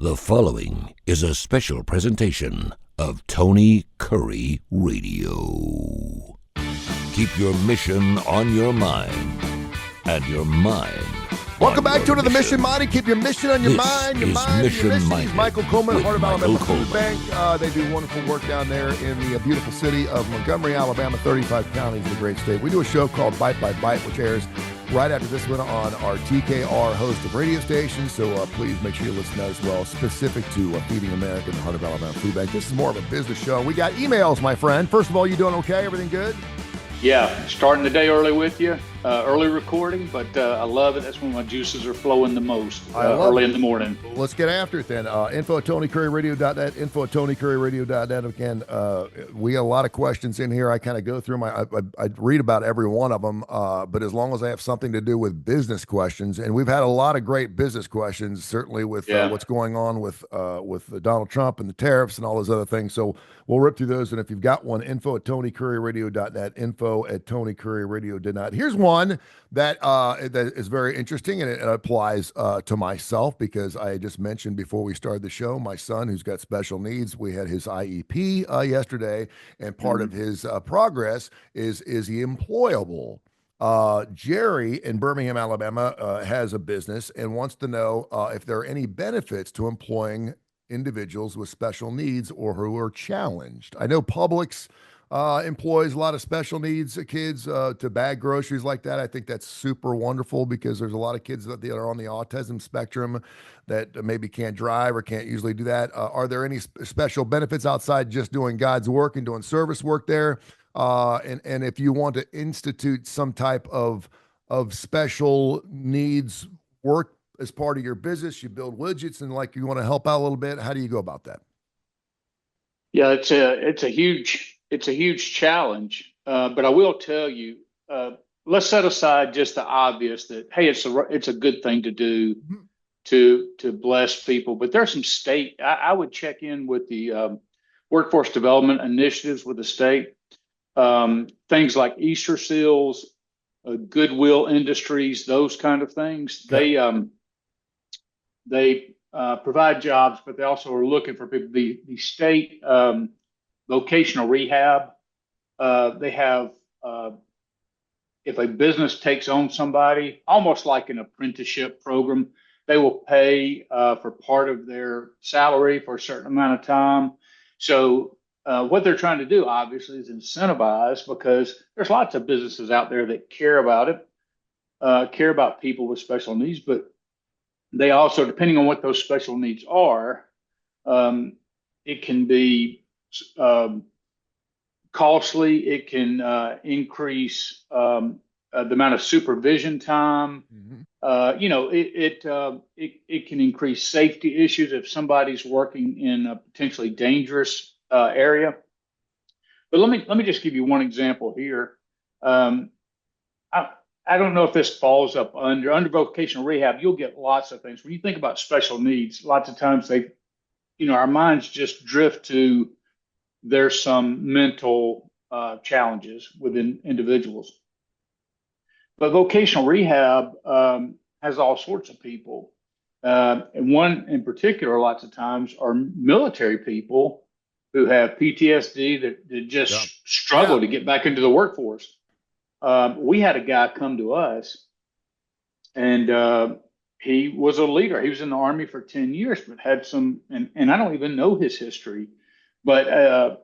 The following is a special presentation of Tony Curry Radio. Keep your mission on your mind and your mind. Welcome back to another Mission Minded. Keep your mission on your mind. Your mind, Mission your mission. Minded He's Michael Coleman, with Heart of Alabama Michael Food Bank. They do wonderful work down there in the beautiful city of Montgomery, Alabama, 35 counties, the great state. We do a show called Bite by Bite, which airs right after this one on our TKR host of radio stations. So please make sure you listen to that as well, specific to Feeding America and the Heart of Alabama Food Bank. This is more of a business show. We got emails, my friend. First of all, you doing okay? Everything good? Yeah, starting the day early with you, early recording, but I love it. That's when my juices are flowing the most, early in the morning. Let's get after it then. Info at TonyCurryRadio.net, info at TonyCurryRadio.net. Again, we got a lot of questions in here. I kind of go through I read about every one of them, but as long as I have something to do with business questions, and we've had a lot of great business questions, certainly with what's going on with Donald Trump and the tariffs and all those other things. So we'll rip through those, and if you've got one, info at TonyCurryRadio.net, info at TonyCurryRadio.net. Here's one that is very interesting, and it applies to myself because I just mentioned before we started the show, my son who's got special needs, we had his IEP yesterday, and part of his progress is he employable? Jerry in Birmingham, Alabama has a business and wants to know if there are any benefits to employing individuals with special needs or who are challenged. I know Publix employs a lot of special needs kids to bag groceries like that. I think that's super wonderful because there's a lot of kids that are on the autism spectrum that maybe can't drive or can't usually do that. Are there any special benefits outside just doing God's work and doing service work there? And if you want to institute some type of special needs work as part of your business, you build widgets and like you want to help out a little bit, how do you go about that? Yeah, it's a huge challenge. But I will tell you, let's set aside just the obvious that, hey, it's a good thing to do to bless people. But there's some state, I would check in with the workforce development initiatives with the state. Things like Easter Seals, Goodwill Industries, those kind of things. Okay. They provide jobs, but they also are looking for people. The state vocational rehab, they have, if a business takes on somebody, almost like an apprenticeship program, they will pay for part of their salary for a certain amount of time. So what they're trying to do, obviously, is incentivize, because there's lots of businesses out there that care about it, care about people with special needs, but they also, depending on what those special needs are, it can be costly. It can increase the amount of supervision time. It can increase safety issues if somebody's working in a potentially dangerous area. But let me just give you one example here. I don't know if this falls up under vocational rehab. You'll get lots of things. When you think about special needs, lots of times our minds just drift to there's some mental challenges within individuals. But vocational rehab has all sorts of people. And one in particular, lots of times, are military people who have PTSD that just struggle to get back into the workforce. We had a guy come to us, and he was a leader. He was in the Army for 10 years, but had some, and I don't even know his history, but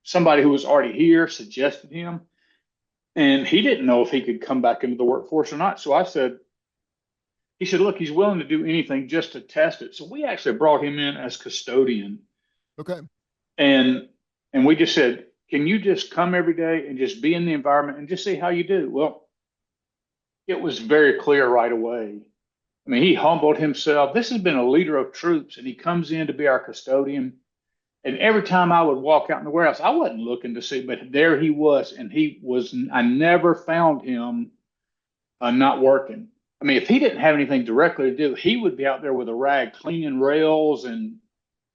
somebody who was already here suggested him, and he didn't know if he could come back into the workforce or not. So he said, look, he's willing to do anything just to test it. So we actually brought him in as custodian. Okay. And we just said, can you just come every day and just be in the environment and just see how you do? Well, it was very clear right away. I mean, he humbled himself. This has been a leader of troops, and he comes in to be our custodian. And every time I would walk out in the warehouse, I wasn't looking to see, but there he was. And I never found him not working. I mean, if he didn't have anything directly to do, he would be out there with a rag cleaning rails and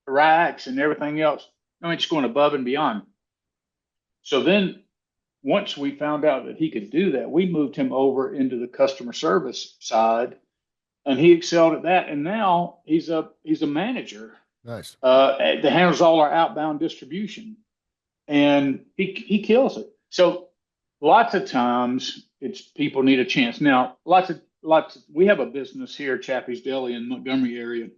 racks and everything else. I mean, just going above and beyond. So then once we found out that he could do that, we moved him over into the customer service side. and he excelled at that. And now he's a manager Nice. that handles all our outbound distribution, and he kills it. So lots of times it's people need a chance. Now, we have a business here, Chappie's Deli in Montgomery area.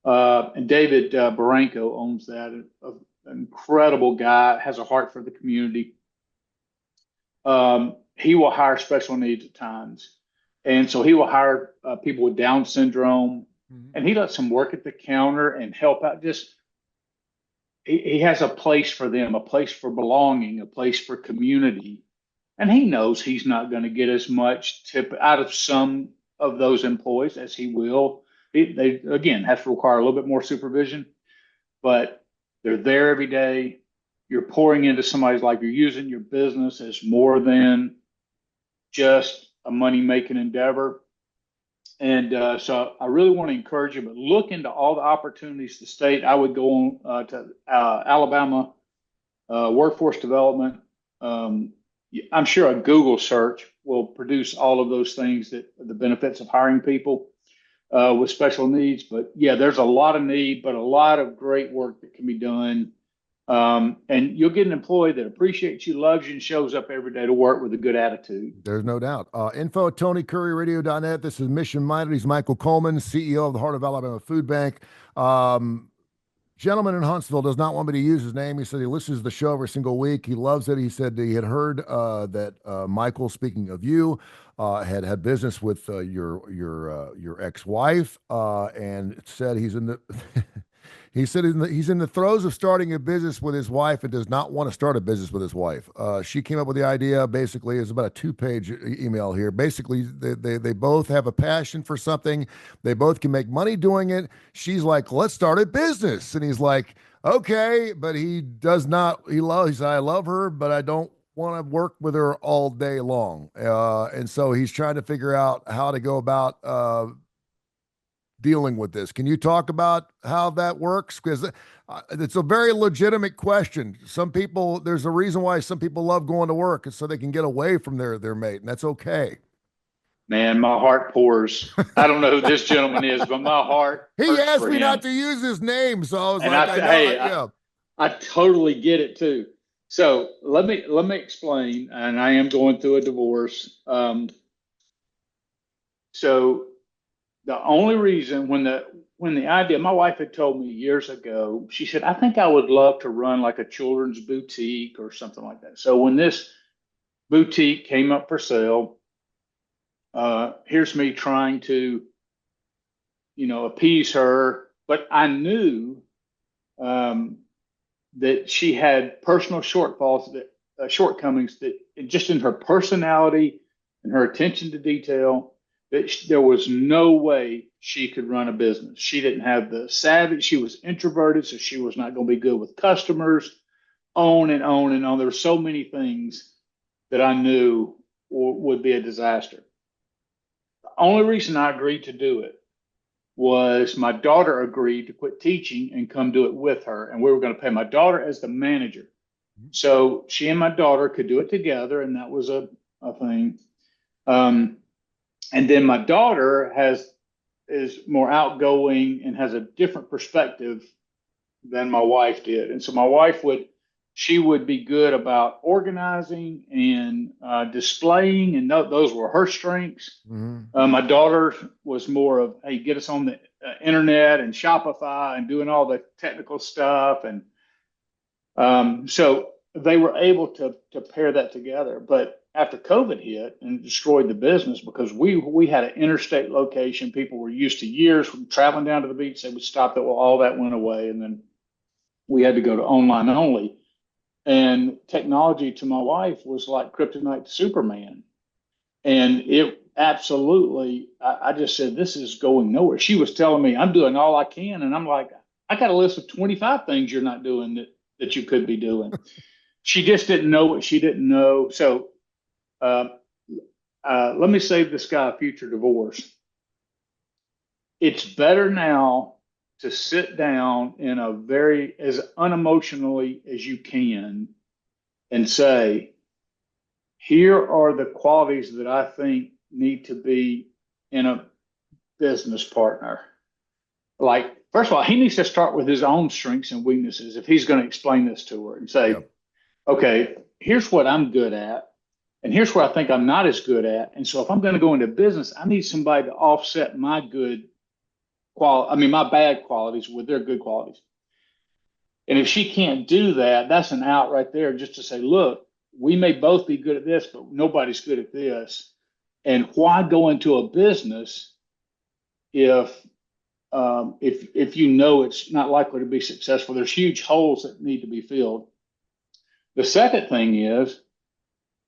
And David Baranko owns that, an incredible guy, has a heart for the community. He will hire special needs at times. And so he will hire people with Down syndrome, and he lets them work at the counter and help out. He has a place for them, a place for belonging, a place for community. And he knows he's not going to get as much tip out of some of those employees as he will. They, again, have to require a little bit more supervision, but they're there every day. You're pouring into somebody's life. You're using your business as more than just a money-making endeavor. And so I really want to encourage you, but look into all the opportunities the state. I would go on to Alabama Workforce Development. I'm sure a Google search will produce all of those things, that the benefits of hiring people with special needs. But yeah, there's a lot of need, but a lot of great work that can be done. And you'll get an employee that appreciates you, loves you, and shows up every day to work with a good attitude. There's no doubt. Info at TonyCurryRadio.net. This is Mission Minded. He's Michael Coleman, CEO of the Heart of Alabama Food Bank. Gentleman in Huntsville does not want me to use his name. He said he listens to the show every single week. He loves it. He said he had heard that Michael, speaking of you, had business with your ex-wife, and said he's in the he's in the throes of starting a business with his wife and does not want to start a business with his wife. She came up with the idea. Basically, it's about a 2-page email here. Basically, they both have a passion for something. They both can make money doing it. She's like, let's start a business. And he's like, okay, but he does not. He said, I love her, but I don't want to work with her all day long. And so he's trying to figure out how to go about dealing with this. Can you talk about how that works? Because it's a very legitimate question. Some people, there's a reason why some people love going to work, is so they can get away from their mate, and that's okay. Man, my heart pours. I don't know who this gentleman is, but my heart. He asked me not to use his name, so I was and I totally get it too. So let me explain. And I am going through a divorce. So the only reason, when the idea, my wife had told me years ago, she said, I think I would love to run like a children's boutique or something like that. So when this boutique came up for sale, here's me trying to, appease her, but I knew that she had personal shortfalls, shortcomings, that just in her personality and her attention to detail, that there was no way she could run a business. She didn't have the savvy. She was introverted, so she was not going to be good with customers. On and on and on. There were so many things that I knew would be a disaster. The only reason I agreed to do it was my daughter agreed to quit teaching and come do it with her, and we were going to pay my daughter as the manager. So she and my daughter could do it together, and that was a thing. And then my daughter is more outgoing and has a different perspective than my wife did. And so my wife she would be good about organizing and displaying, and those were her strengths. Mm-hmm. My daughter was more of, hey, get us on the internet and Shopify and doing all the technical stuff. And so they were able to pair that together. But after COVID hit and destroyed the business, because we had an interstate location, people were used to years from traveling down to the beach. They would stop that. Well, all that went away. And then we had to go to online only. And technology to my wife was like kryptonite to Superman. And it absolutely, I just said, this is going nowhere. She was telling me, I'm doing all I can. And I'm like, I got a list of 25 things you're not doing that you could be doing. She just didn't know what she didn't know. So let me save this guy a future divorce. It's better now to sit down in as unemotionally as you can and say, here are the qualities that I think need to be in a business partner, like, first of all, he needs to start with his own strengths and weaknesses if he's going to explain this to her and say, Yep. okay, here's what I'm good at, and here's what I think I'm not as good at. And so if I'm going to go into business, I need somebody to offset my my bad qualities with their good qualities. And if she can't do that, that's an out right there, just to say, look, we may both be good at this, but nobody's good at this. And why go into a business if you know it's not likely to be successful? There's huge holes that need to be filled. The second thing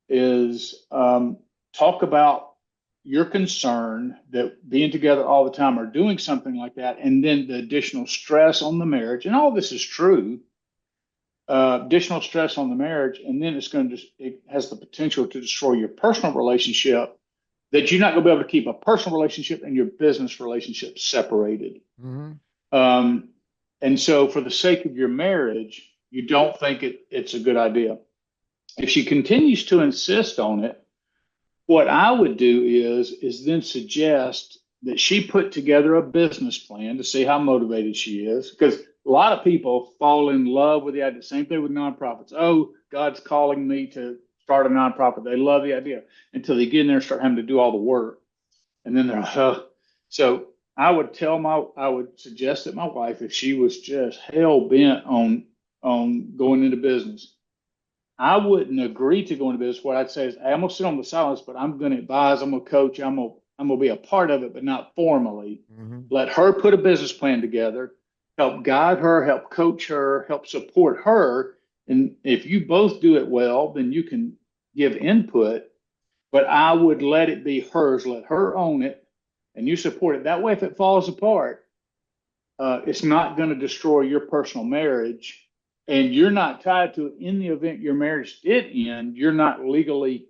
is talk about your concern that being together all the time or doing something like that, and then the additional stress on the marriage. And all this is true. Additional stress on the marriage, and then it has the potential to destroy your personal relationship, that you're not going to be able to keep a personal relationship and your business relationship separated. Mm-hmm. And so for the sake of your marriage, you don't think it's a good idea. If she continues to insist on it, what I would do is then suggest that she put together a business plan to see how motivated she is. Because a lot of people fall in love with the idea. Same thing with nonprofits. Oh, God's calling me to start a nonprofit. They love the idea until they get in there and start having to do all the work. And then they're, So I would suggest that my wife, if she was just hell bent on going into business, I wouldn't agree to go into business. What I'd say is, I'm gonna sit on the sidelines, but I'm gonna advise, I'm gonna coach, I'm gonna be a part of it, but not formally. Mm-hmm. Let her put a business plan together, help guide her, help coach her, help support her. And if you both do it well, then you can give input, but I would let it be hers, let her own it, and you support it. That way, if it falls apart, it's not going to destroy your personal marriage, and you're not tied to it. In the event your marriage did end, you're not legally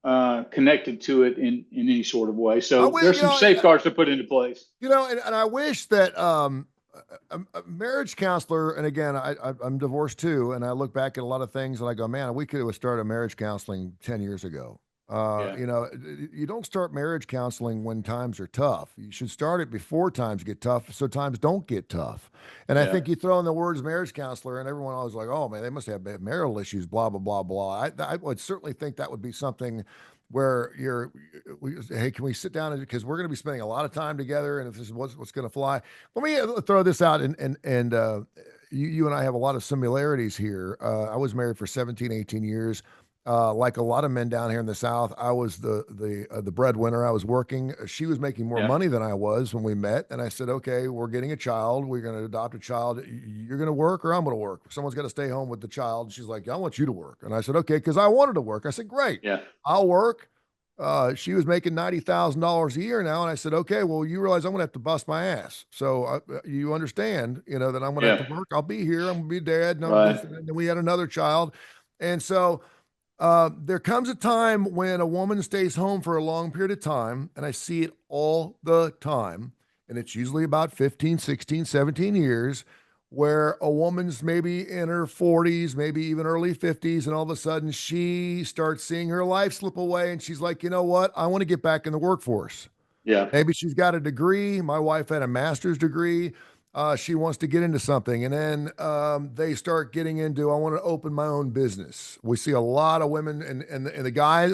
connected to it in any sort of way. So there's some safeguards to put into place. And I wish that a marriage counselor, and again, I'm divorced too, and I look back at a lot of things and I go, man, we could have started marriage counseling 10 years ago. You don't start marriage counseling when times are tough. You should start it before times get tough, so times don't get tough. And I think you throw in the words marriage counselor, and everyone always like, oh man, they must have marital issues, blah blah blah blah. I would certainly think that would be something where hey, can we sit down, because we're going to be spending a lot of time together, and if this is what's going to fly. Let me throw this out, and you and I have a lot of similarities here. I was married for 17, 18 years. Like a lot of men down here in the South, I was the breadwinner. I was working. She was making more money than I was when we met. And I said, okay, we're getting a child. We're going to adopt a child. You're going to work or I'm going to work. Someone's got to stay home with the child. She's like, I want you to work. And I said, okay, because I wanted to work. I said, great. Yeah. I'll work. She was making $90,000 a year now. And I said, okay, well, you realize I'm going to have to bust my ass. So you understand, that I'm going to have to work. I'll be here. I'm going to be dad. And then we had another child. And so there comes a time when a woman stays home for a long period of time, and I see it all the time, and it's usually about 15, 16, 17 years, where a woman's maybe in her 40s, maybe even early 50s, and all of a sudden she starts seeing her life slip away, and she's like, you know what? I want to get back in the workforce. Yeah. Maybe she's got a degree. My wife had a master's degree. She wants to get into something, and then they start getting into, I want to open my own business. We see a lot of women, and the guys,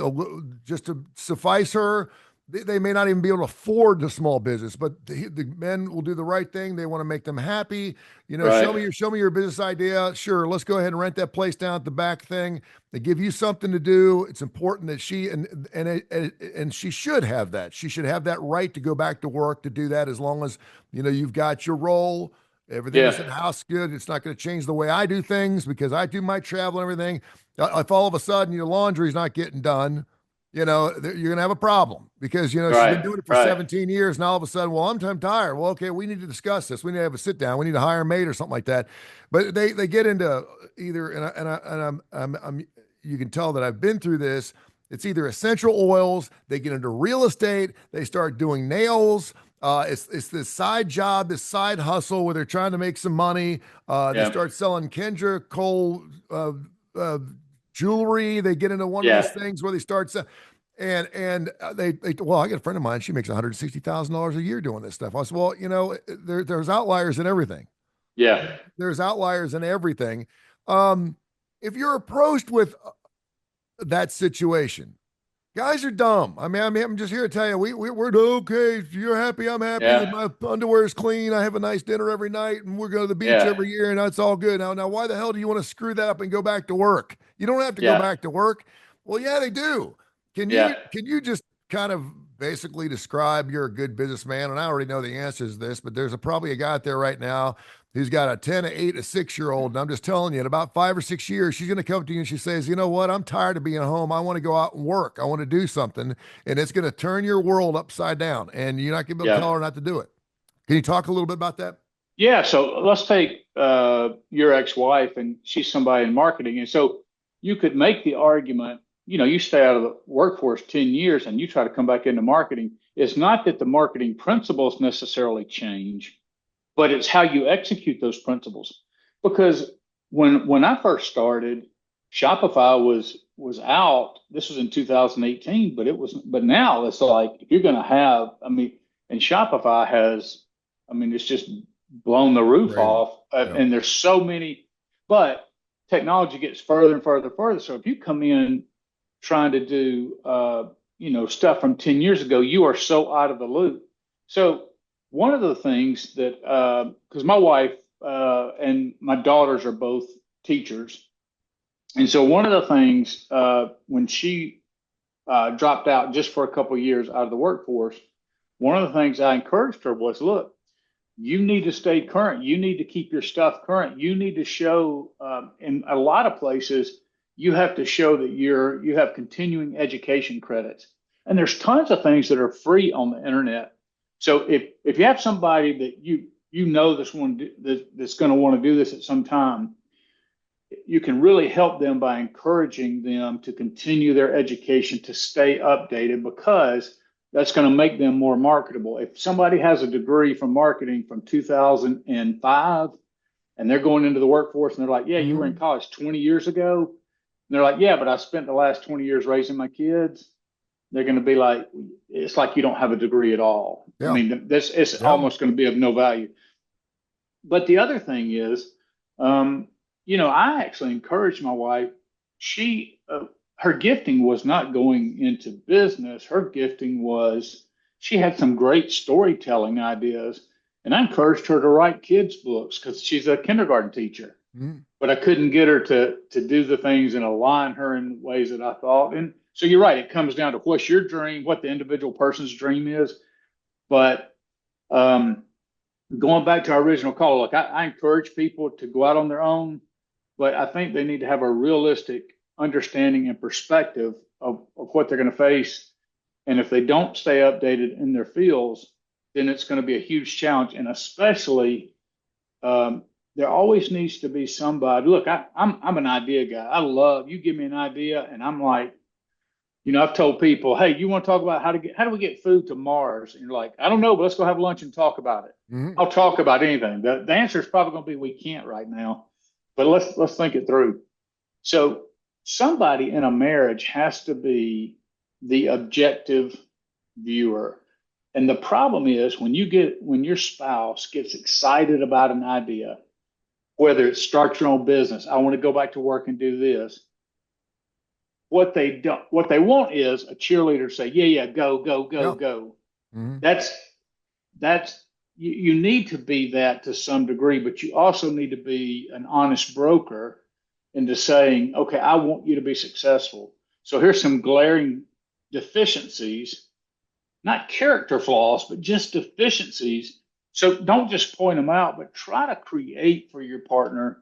just to suffice her, they may not even be able to afford the small business, but the men will do the right thing. They want to make them happy. Show me your business idea. Sure, let's go ahead and rent that place down at the back thing. They give you something to do. It's important that she and she should have that. She should have that right to go back to work, to do that, as long as you've got your role. Everything is in the house good. It's not going to change the way I do things, because I do my travel and everything. If all of a sudden your laundry's not getting done, you're going to have a problem, because, she's been doing it for 17 years. And all of a sudden, well, I'm tired. Well, okay, we need to discuss this. We need to have a sit down. We need to hire a maid or something like that. But they get into either, and I'm you can tell that I've been through this. It's either essential oils. They get into real estate. They start doing nails. It's this side job, this side hustle where they're trying to make some money. They start selling Kendra Cole, jewelry. They get into one of those things where they start And well, I got a friend of mine. She makes $160,000 a year doing this stuff. I said, well, there's outliers in everything. Yeah. There's outliers in everything. Um, if you're approached with that situation, guys are dumb. I'm just here to tell you, we're okay. If you're happy, I'm happy. Yeah. My underwear is clean. I have a nice dinner every night, and we're going to the beach Yeah. every year, and that's all good. Now, why the hell do you want to screw that up and go back to work? You don't have to go Yeah. back to work. Well, yeah, they do. Can Yeah. you just kind of basically describe you're a good businessman? And I already know the answers to this, but there's probably a guy out there right now who's got a 10, a 8, a 6-year-old. And I'm just telling you, in about 5 or 6 years, she's going to come to you and she says, you know what? I'm tired of being home. I want to go out and work. I want to do something. And it's going to turn your world upside down. And you're not going to be able to tell her not to do it. Can you talk a little bit about that? Yeah. So let's take your ex-wife, and she's somebody in marketing. And so you could make the argument, you stay out of the workforce 10 years and you try to come back into marketing. It's not that the marketing principles necessarily change, but it's how you execute those principles. Because when I first started, Shopify was out. This was in 2018, but now it's like, if you're going to have, and Shopify has, it's just blown the roof off. And there's so many, but technology gets further and further and further. So if you come in trying to do, stuff from 10 years ago, you are so out of the loop. So one of the things that, because my wife and my daughters are both teachers. And so one of the things, when she dropped out just for a couple of years out of the workforce, one of the things I encouraged her was, look, you need to stay current. You need to keep your stuff current. You need to show, in a lot of places, you have to show that you have continuing education credits. And there's tons of things that are free on the internet. So if you have somebody that that's going to want to do this at some time, you can really help them by encouraging them to continue their education, to stay updated, because that's going to make them more marketable. If somebody has a degree from marketing from 2005 and they're going into the workforce and they're like, yeah, you were in college 20 years ago. And they're like, yeah, but I spent the last 20 years raising my kids. They're going to be like, it's like you don't have a degree at all. Yeah. It's almost going to be of no value. But the other thing is, I actually encouraged my wife. Her gifting was not going into business. Her gifting was, she had some great storytelling ideas. And I encouraged her to write kids' books because she's a kindergarten teacher. But I couldn't get her to do the things and align her in ways that I thought. And so you're right. It comes down to what's your dream, what the individual person's dream is. But going back to our original call, look, I encourage people to go out on their own, but I think they need to have a realistic understanding and perspective of what they're going to face. And if they don't stay updated in their fields, then it's going to be a huge challenge. And especially, there always needs to be somebody. Look, I'm an idea guy. I love, you give me an idea and I'm like, I've told people, hey, you want to talk about how do we get food to Mars? And you're like, I don't know, but let's go have lunch and talk about it. I'll talk about anything. The answer is probably going to be we can't right now, but let's think it through. So somebody in a marriage has to be the objective viewer. And the problem is when your spouse gets excited about an idea, whether it's start your own business, I want to go back to work and do this. What they want is a cheerleader to say, yeah, go. That's you need to be that to some degree, but you also need to be an honest broker into saying, okay, I want you to be successful. So here's some glaring deficiencies, not character flaws, but just deficiencies. So don't just point them out, but try to create for your partner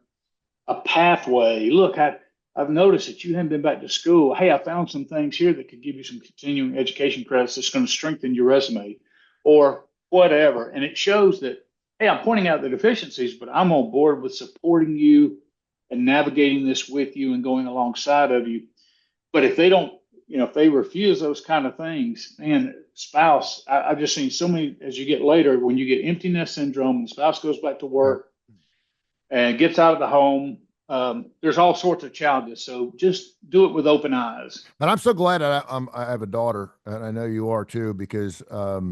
a pathway. Look, I've noticed that you haven't been back to school. Hey, I found some things here that could give you some continuing education credits that's going to strengthen your resume or whatever. And it shows that, hey, I'm pointing out the deficiencies, but I'm on board with supporting you and navigating this with you and going alongside of you. But if they don't, if they refuse those kind of things, man, spouse, I've just seen so many, as you get later, when you get empty nest syndrome and the spouse goes back to work and gets out of the home, there's all sorts of challenges. So just do it with open eyes. And I'm so glad I have a daughter, and I know you are too, because a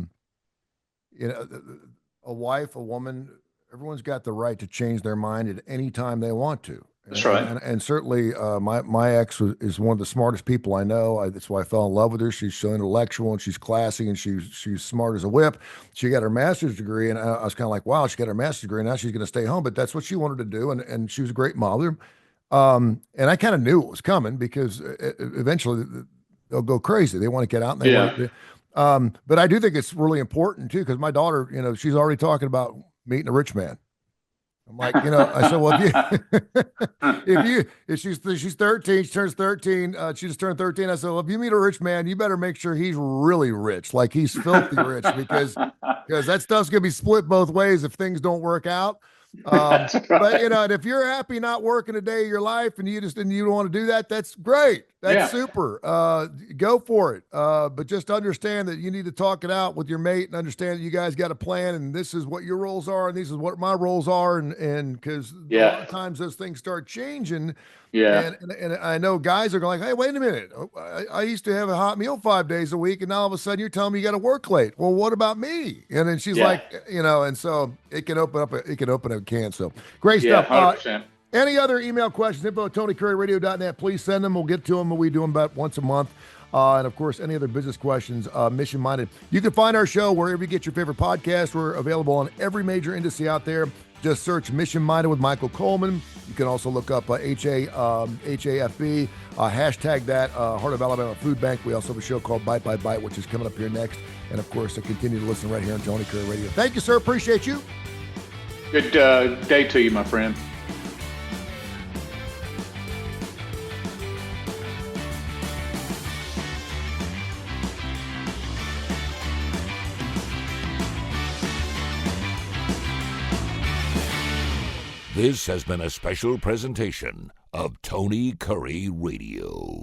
wife, a woman, everyone's got the right to change their mind at any time they want to. That's right. And certainly, my ex is one of the smartest people I know. That's why I fell in love with her. She's so intellectual and she's classy and she's smart as a whip. She got her master's degree, and I was kind of like, wow, she got her master's degree. Now she's going to stay home, but that's what she wanted to do, and she was a great mother. And I kind of knew it was coming because eventually they'll go crazy. They want to get out and they want to. But I do think it's really important too, because my daughter, she's already talking about meeting a rich man. I'm like, I said, well, if she's 13, she turns 13, she just turned 13. I said, well, if you meet a rich man, you better make sure he's really rich, like he's filthy rich, because that stuff's gonna be split both ways if things don't work out. Right. But and if you're happy not working a day of your life and you don't want to do that, that's great. That's super. Go for it. But just understand that you need to talk it out with your mate and understand that you guys got a plan, and this is what your roles are, and this is what my roles are, and because a lot of times those things start changing. Yeah. And I know guys are going like, hey, wait a minute. I used to have a hot meal 5 days a week, and now all of a sudden you're telling me you got to work late. Well, what about me? And then she's like, and so it can open up a can. So great stuff. 100%. Any other email questions, info@TonyCurryRadio.net, please send them. We'll get to them. We do them about once a month. And, of course, any other business questions, Mission Minded. You can find our show wherever you get your favorite podcast. We're available on every major industry out there. Just search Mission Minded with Michael Coleman. You can also look up HAFB, hashtag that, Heart of Alabama Food Bank. We also have a show called Bite by Bite, which is coming up here next. And, of course, continue to listen right here on Tony Curry Radio. Thank you, sir. Appreciate you. Good day to you, my friend. This has been a special presentation of Tony Curry Radio.